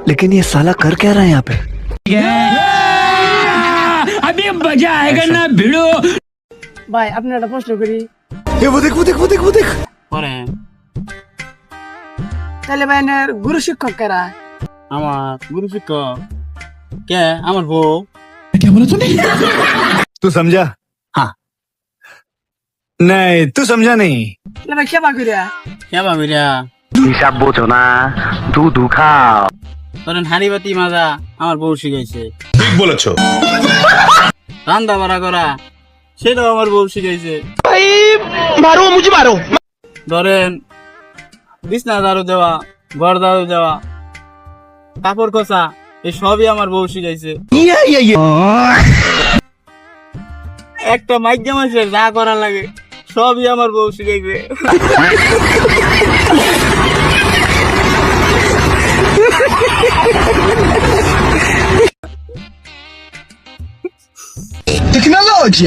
लेकिन ये साला कर क्या रहा है यहाँ पे? अभी मजा आएगा ना भिड़ो। ভাই আপনি একটা প্রশ্ন করি ये वो देख वो देख वो देख वो देख। করেন তাহলে ভাই এনের গুরু শিক্ষক কারা? আমার গুরু শিক্ষক কে আমার বউ। तू समझा? हाँ। नहीं तू समझा नहीं। তাহলে ভাই কেবা করিয়া? কে ভাবিরা হিসাব বোঝো না, দুধু খাও। ধরেন হাড়ি বাতি মাজা আমার বউ শিখাইছে, ঠিক বলেছো। রান্না বাড়া করা সেটাও আমার বউ শিখাইছে। ধরেন বিছনা ঝাড়ু দেওয়া, ঘর ঝাড়ু দেওয়া, কাপড় কষা, এই সবই আমার বউ শিখাইছে। একটা মাইকা মাসের যা করা লাগে সবই আমার বউ শিখাইছে। टेक्नोलॉजी